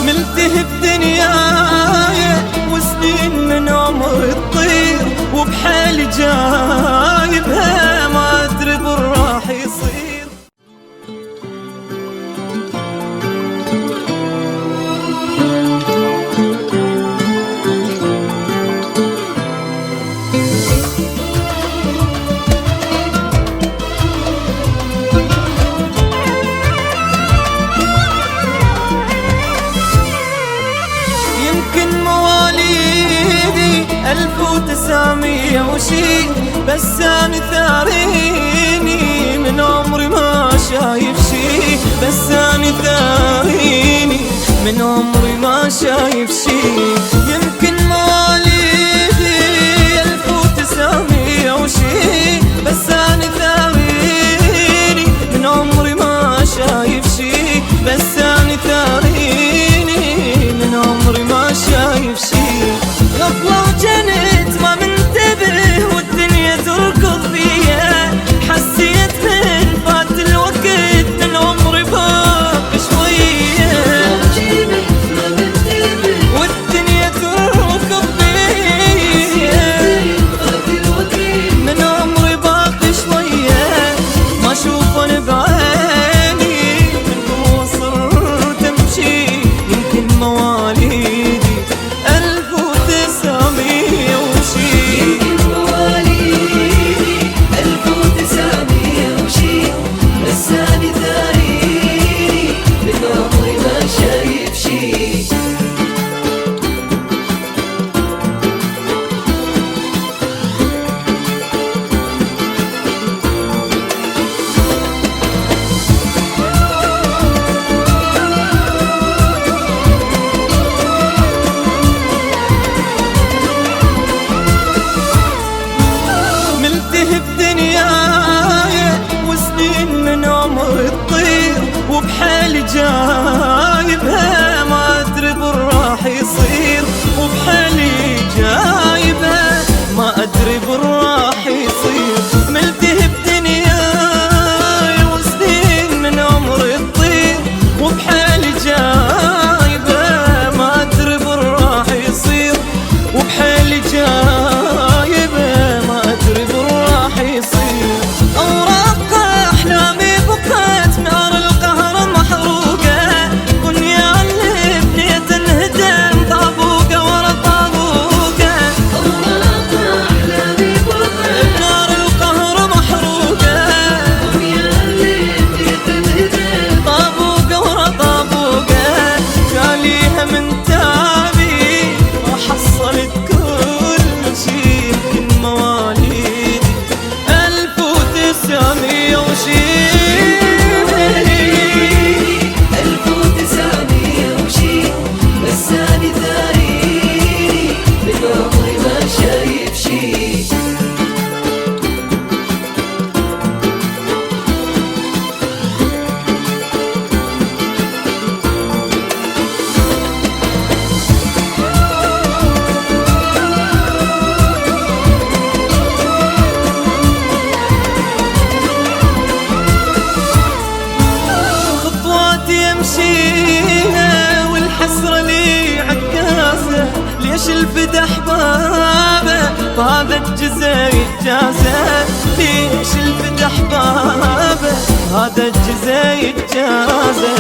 ملتهي بدنياي وسنين من عمري تطير، وبحالي جايبها ما ادري بالراح يصير. يمكن مواليدي 1900 وشي، بس أنا ثاريني من عمري ما شايف شي، بس أنا ثاريني من عمري ما شايف شي. يمكن مواليدي 1900 وشي، بس أنا ثاريني من عمري ما شايف شي، بس أنا ثاريني من عمري ما شايف شي. غفلة وجنت ما منتبه والدنيا تركض فيا، حسيت من فات الوقت من عمري باقي شوية، والدنيا تركض فيا من عمري باقي شوية. ما اشوف انا بعيني من قوة صرت امشي. يمكن مواليدي 1900 وشي، يمكن مواليدي 1900 وشي، بس أنا ثاريني من عمري ما شايف شي. ملتهي بدنياي وسنين من عمري تطير، وبحالي جايبها ما ادري بالراح يصير، وبحالي جايبها ما ادري بالراح يصير. ملتهي بدنياي وسنين من عمري تطير، وبحالي جايبها ما ادري بالراح يصير، وبحالي جايبها ما ادري بالراح يصير. اوراق احلامي بقت نار القهر محروقه، بنيان اللي بنيت انهدم طابوقه ورا طابوقه. أوراق أحلامي بقت نار القهر محروقه، بنيان اللي بنيت انهدم طابوقه ورا طابوقه. جاليها من تابي ما حصلت كل شي. يمكن مواليدي 1900 وشي، 1900 وشي، بس أنا ثاريني من عمري ما شايف شي. خطواتي امشيها والحسرة لي عكازة، ليش الفدا احبابه بهذا الجزا يتجازى، ليش الفدا احبابه بهذا الجزا يتجازى.